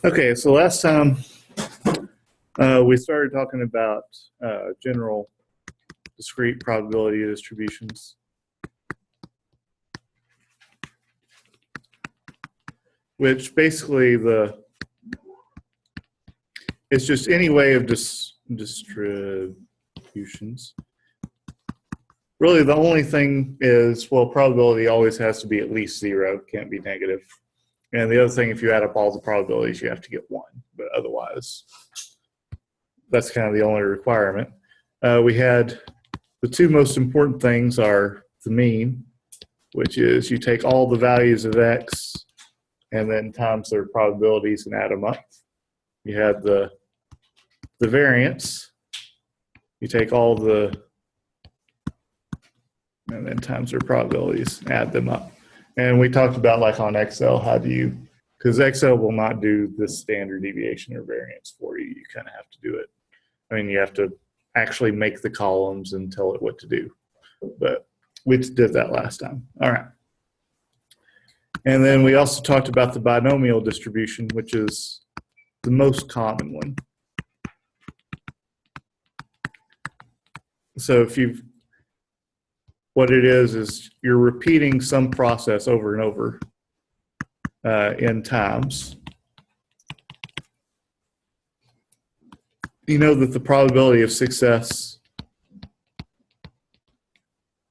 Okay, so last time we started talking about general discrete probability distributions, which basically it's just any way of distributions. Really, the only thing is, well, probability always has to be at least zero, can't be negative. And the other thing, if you add up all the probabilities, you have to get one. But otherwise, that's kind of the only requirement. We had the two most important things are the mean, which is you take all the values of x and then times their probabilities and add them up. You had the variance. You take all the and then times their probabilities, add them up. And we talked about, like on Excel, how do you, because Excel will not do this standard deviation or variance for you. You kind of have to do it. I mean, you have to actually make the columns and tell it what to do. But we did that last time. All right. And then we also talked about the binomial distribution, which is the most common one. So what it is you're repeating some process over and over in times. You know that the probability of success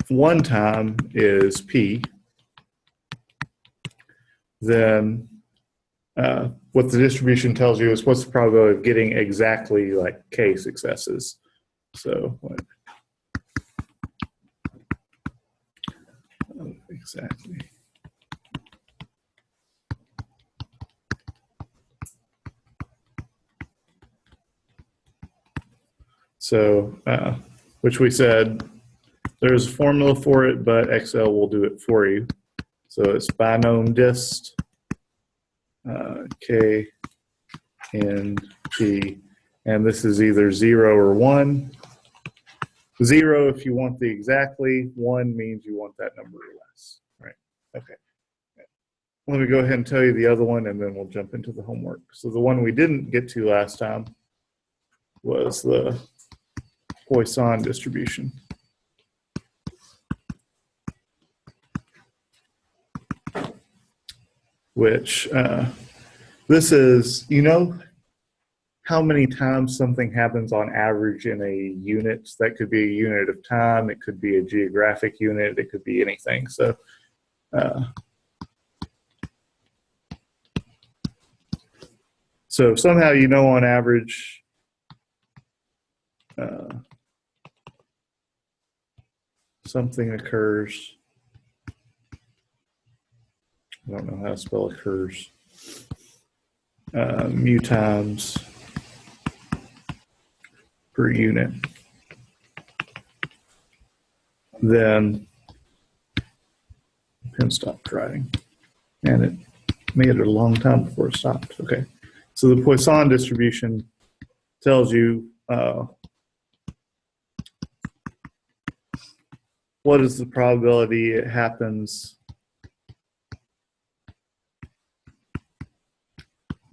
one time is P. Then what the distribution tells you is what's the probability of getting exactly like K successes. So exactly. So, which we said there's a formula for it, but Excel will do it for you. So it's binom dist K and P, and this is either 0 or 1. 0 if you want the exactly, 1 means you want that number or less, right? Okay. Let me go ahead and tell you the other one, and then we'll jump into the homework. So the one we didn't get to last time was the Poisson distribution. Which this is, you know how many times something happens on average in a unit? That could be a unit of time, it could be a geographic unit, it could be anything. So somehow you know on average something occurs. I don't know how to spell occurs. Mu times per unit. Then pen stopped writing, and it made it a long time before it stopped. Okay, so the Poisson distribution tells you what is the probability it happens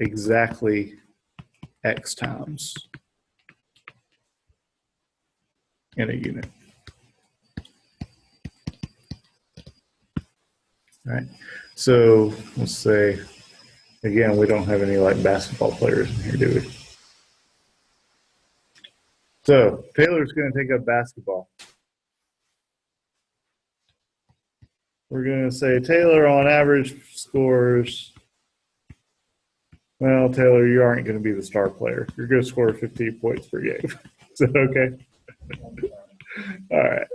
exactly X times in a unit. All right, so let's say, again, we don't have any like basketball players in here, do we? So Taylor's going to take up basketball. We're going to say Taylor on average scores. Well, Taylor, you aren't going to be the star player. You're going to score 15 points per game. Is that okay? All right.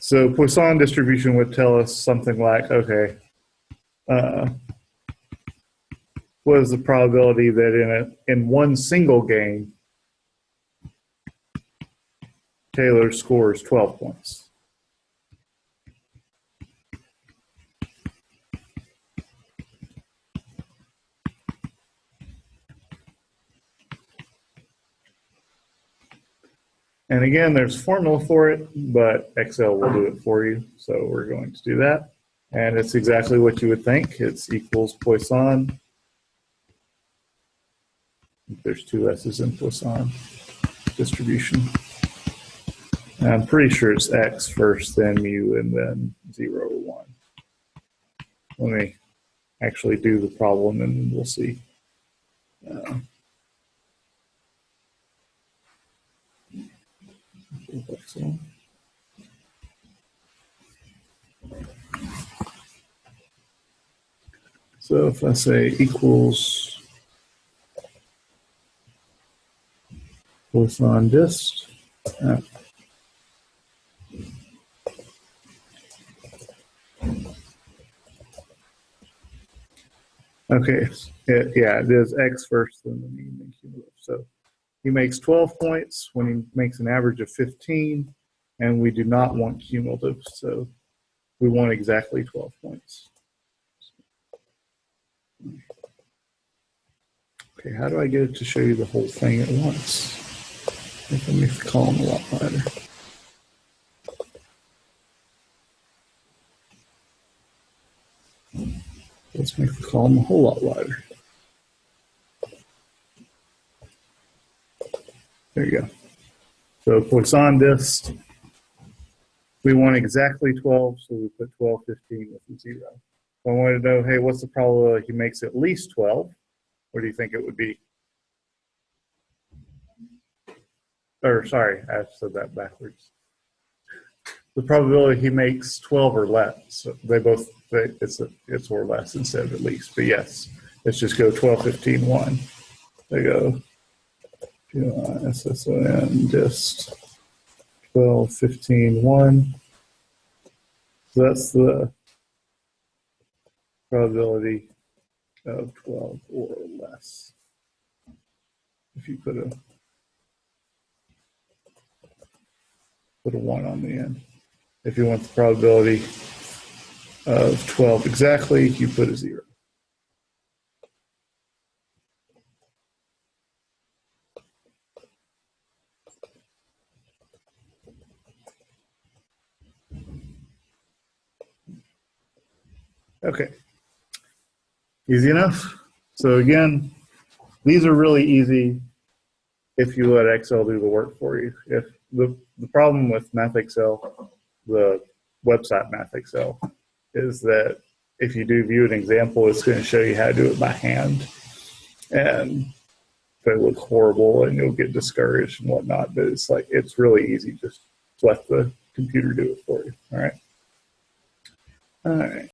So Poisson distribution would tell us something like, okay, what is the probability that in one single game, Taylor scores 12 points? And again, there's a formula for it, but Excel will do it for you. So we're going to do that. And it's exactly what you would think. It's equals Poisson. There's two S's in Poisson distribution. And I'm pretty sure it's X first, then mu, and then 0 or 1. Let me actually do the problem and we'll see. So if I say equals Poisson dist, okay, yeah, it is X first, then the mean and cumulative. So he makes 12 points when he makes an average of 15, and we do not want cumulative, so we want exactly 12 points. Okay, how do I get it to show you the whole thing at once? Let me make the column a lot wider. Let's make the column a whole lot wider. There you go. So Poisson dist, we want exactly 12, so we put 12, 15 with a 0. I wanted to know, hey, what's the probability he makes at least 12? What do you think it would be? Or sorry, I said that backwards. The probability he makes 12 or less. So they both, it's or less instead of at least. But yes, let's just go 12, 15, 1. There you go. SSON dist 12, 15, 1. So that's the probability of 12 or less. If you put a 1 on the end. If you want the probability of 12 exactly, you put a 0. Okay, easy enough. So again, these are really easy if you let Excel do the work for you. If the problem with MathXL, the website MathXL, is that if you do view an example, it's going to show you how to do it by hand. And they look horrible and you'll get discouraged and whatnot, but it's really easy. Just let the computer do it for you. All right.